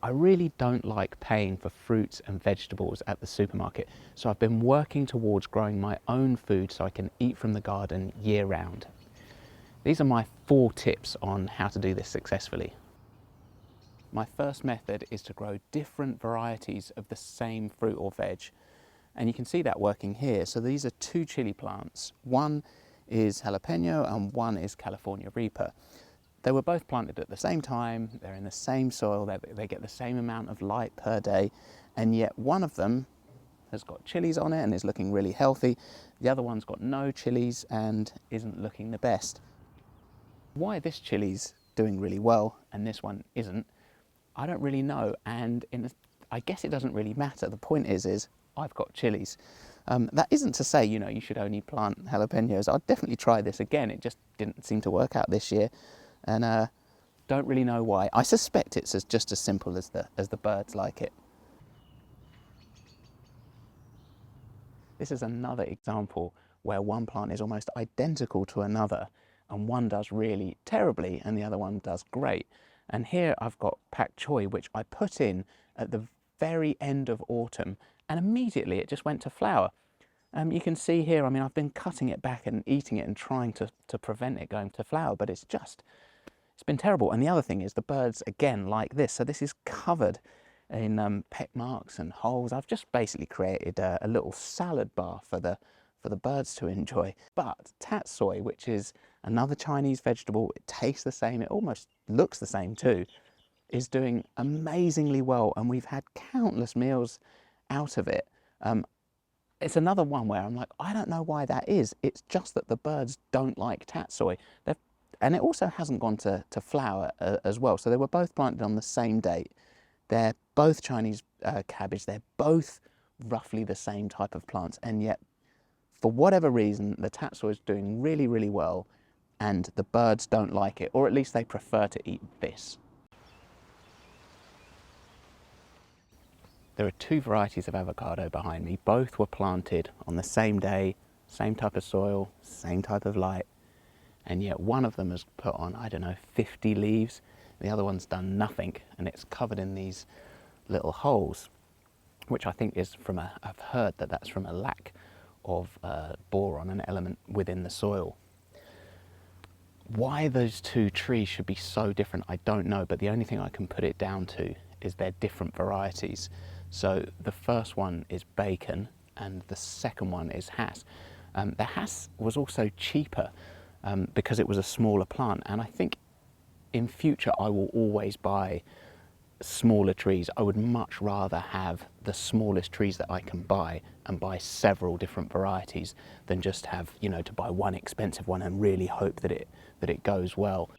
I really don't like paying for fruits and vegetables at the supermarket, so I've been working towards growing my own food so I can eat from the garden year round. These are my 4 tips on how to do this successfully. My first method is to grow different varieties of the same fruit or veg. And you can see that working here. So these are 2 chili plants. One is jalapeño and one is California Reaper. They were both planted at the same time, they're in the same soil, they get the same amount of light per day, and yet one of them has got chilies on it and is looking really healthy. The other one's got no chilies and isn't looking the best. Why this chili's doing really well and this one isn't, I don't really know, and I guess it doesn't really matter. The point is I've got chilies. That isn't to say, you should only plant jalapenos. I'd definitely try this again. It just didn't seem to work out this year. And don't really know why. I suspect it's just as simple as the birds like it. This is another example where one plant is almost identical to another, and one does really terribly and the other one does great. And here I've got pak choy, which I put in at the very end of autumn, and immediately it just went to flower. You can see here, I've been cutting it back and eating it and trying to prevent it going to flower, but it's been terrible. And the other thing is the birds, again, like this. So this is covered in peck marks and holes. I've just basically created a little salad bar for the birds to enjoy. But tatsoi, which is another Chinese vegetable, it tastes the same, it almost looks the same too, is doing amazingly well, and we've had countless meals out of it. It's another one where I'm like, I don't know why that is. It's just that the birds don't like tatsoi. And it also hasn't gone to flower as well. So they were both planted on the same date. They're both Chinese cabbage. They're both roughly the same type of plants. And yet, for whatever reason, the tatsoi is doing really, really well, and the birds don't like it, or at least they prefer to eat this. There are 2 varieties of avocado behind me. Both were planted on the same day, same type of soil, same type of light. And yet one of them has put on, 50 leaves. The other one's done nothing, and it's covered in these little holes, which I think is I've heard that that's from a lack of boron, an element within the soil. Why those 2 trees should be so different, I don't know, but the only thing I can put it down to is they're different varieties. So the first one is bacon, and the second one is Hass. The Hass was also cheaper, because it was a smaller plant, and I think in future I will always buy smaller trees. I would much rather have the smallest trees that I can buy and buy several different varieties than just have, to buy one expensive one and really hope that it goes well.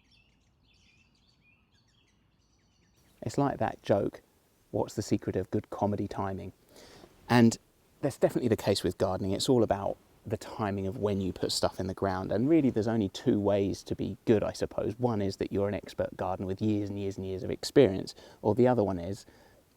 It's like that joke, what's the secret of good comedy timing? And that's definitely the case with gardening. It's all about the timing of when you put stuff in the ground, and really there's only 2 ways to be good, I suppose. One is that you're an expert gardener with years and years and years of experience, or the other one is,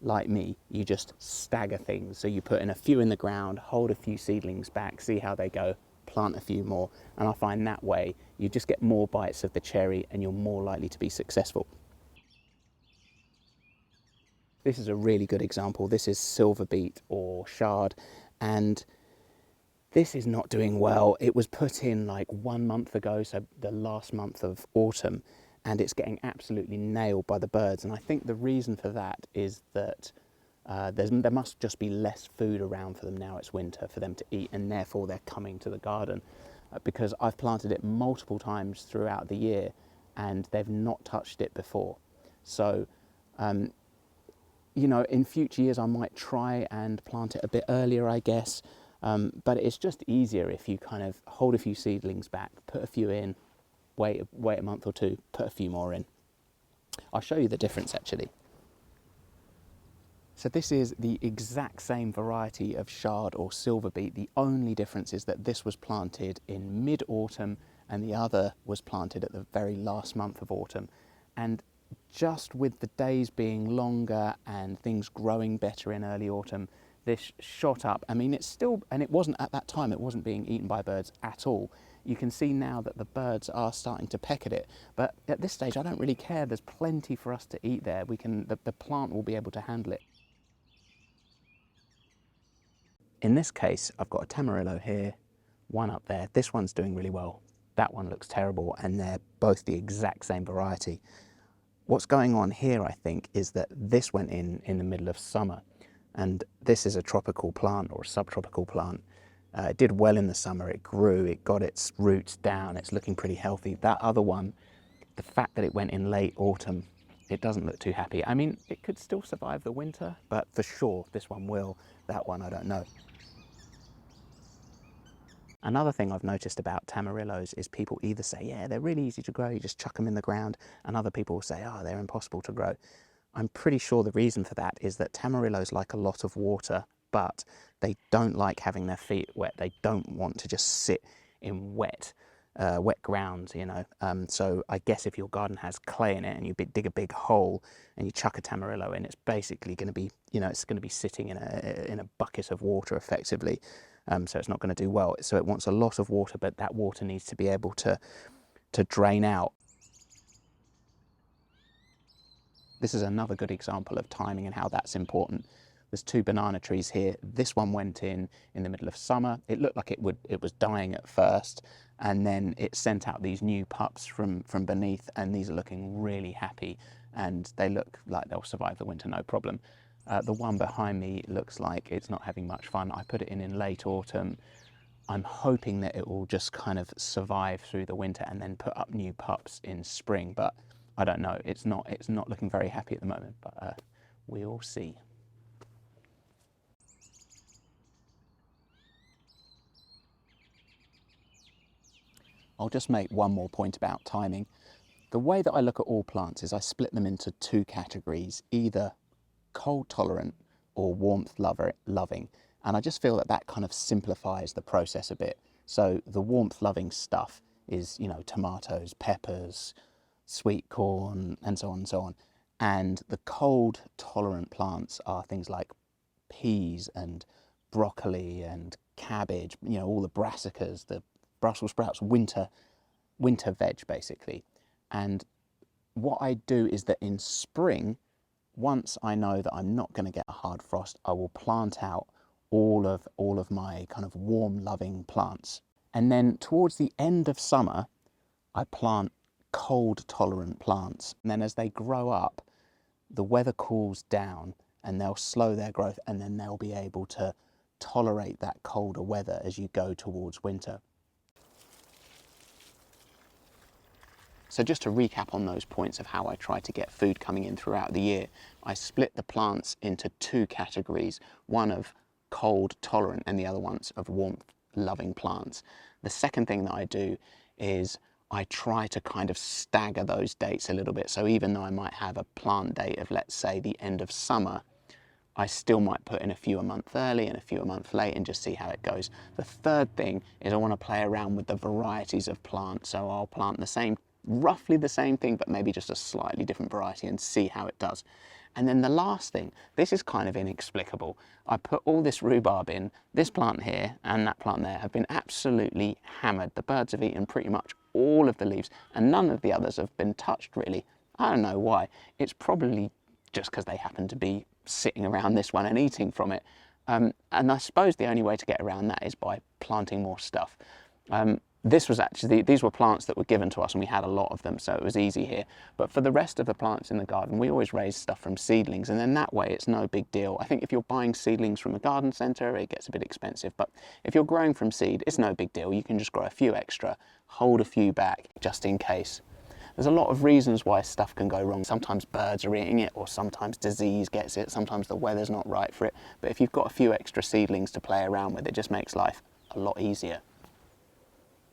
like me, you just stagger things. So you put in a few in the ground, hold a few seedlings back, see how they go, plant a few more, and I find that way you just get more bites of the cherry and you're more likely to be successful. This is a really good example. This is silver beet or chard, and this is not doing well. It was put in like 1 month ago, so the last month of autumn, and it's getting absolutely nailed by the birds. And I think the reason for that is that there must just be less food around for them now it's winter for them to eat, and therefore they're coming to the garden, because I've planted it multiple times throughout the year and they've not touched it before. So in future years I might try and plant it a bit earlier, I guess. But it's just easier if you kind of hold a few seedlings back, put a few in, wait a month or 2, put a few more in. I'll show you the difference actually. So this is the exact same variety of chard or silver beet. The only difference is that this was planted in mid-autumn and the other was planted at the very last month of autumn. And just with the days being longer and things growing better in early autumn, this shot up. I mean, it's still, and it wasn't at that time, it wasn't being eaten by birds at all. You can see now that the birds are starting to peck at it, but at this stage I don't really care. There's plenty for us to eat there. The plant will be able to handle it. In this case, I've got a tamarillo here, one up there. This one's doing really well. That one looks terrible, and they're both the exact same variety. What's going on here, I think, is that this went in the middle of summer, and this is a tropical plant or a subtropical plant. It did well in the summer, it grew, it got its roots down, it's looking pretty healthy. That other one, the fact that it went in late autumn, it doesn't look too happy. I mean, it could still survive the winter, but for sure this one will. That one, I don't know. Another thing I've noticed about tamarillos is people either say, yeah, they're really easy to grow, you just chuck them in the ground, and other people will say, oh, they're impossible to grow. I'm pretty sure the reason for that is that tamarillos like a lot of water, but they don't like having their feet wet. They don't want to just sit in wet ground, you know. So I guess if your garden has clay in it and you dig a big hole and you chuck a tamarillo in, it's basically going to be, you know, it's going to be sitting in a bucket of water effectively. So it's not going to do well. So it wants a lot of water, but that water needs to be able to drain out. This is another good example of timing and how that's important. There's two banana trees here. This one went in the middle of summer. It looked like it was dying at first, and then it sent out these new pups from beneath, and these are looking really happy, and they look like they'll survive the winter no problem. The one behind me looks like it's not having much fun. I put it in late autumn. I'm hoping that it will just kind of survive through the winter and then put up new pups in spring, but I don't know. It's not looking very happy at the moment, but we'll see. I'll just make one more point about timing. The way that I look at all plants is I split them into two categories, either cold tolerant or warmth loving, and I just feel that that kind of simplifies the process a bit. So the warmth loving stuff is, you know, tomatoes, peppers, sweet corn, and so on and so on. And the cold tolerant plants are things like peas and broccoli and cabbage, you know, all the brassicas, the Brussels sprouts, winter veg basically. And what I do is that in spring, once I know that I'm not going to get a hard frost, I will plant out all of my kind of warm loving plants. And then towards the end of summer, I plant cold tolerant plants. And then as they grow up, the weather cools down and they'll slow their growth, and then they'll be able to tolerate that colder weather as you go towards winter. So just to recap on those points of how I try to get food coming in throughout the year, I split the plants into two categories, one of cold tolerant and the other ones of warmth loving plants. The second thing that I do is I try to kind of stagger those dates a little bit. So even though I might have a plant date of, let's say, the end of summer, I still might put in a few a month early and a few a month late and just see how it goes. The third thing is I want to play around with the varieties of plants. So I'll plant roughly the same thing, but maybe just a slightly different variety and see how it does. And then the last thing, this is kind of inexplicable. I put all this rhubarb in. This plant here and that plant there have been absolutely hammered. The birds have eaten pretty much all of the leaves and none of the others have been touched really. I don't know why. It's probably just because they happen to be sitting around this one and eating from it. And I suppose the only way to get around that is by planting more stuff. These were plants that were given to us and we had a lot of them, so it was easy here. But for the rest of the plants in the garden, we always raise stuff from seedlings, and then that way it's no big deal. I think if you're buying seedlings from a garden centre, it gets a bit expensive, but if you're growing from seed, it's no big deal. You can just grow a few extra, hold a few back, just in case. There's a lot of reasons why stuff can go wrong. Sometimes birds are eating it, or sometimes disease gets it, sometimes the weather's not right for it. But if you've got a few extra seedlings to play around with, it just makes life a lot easier.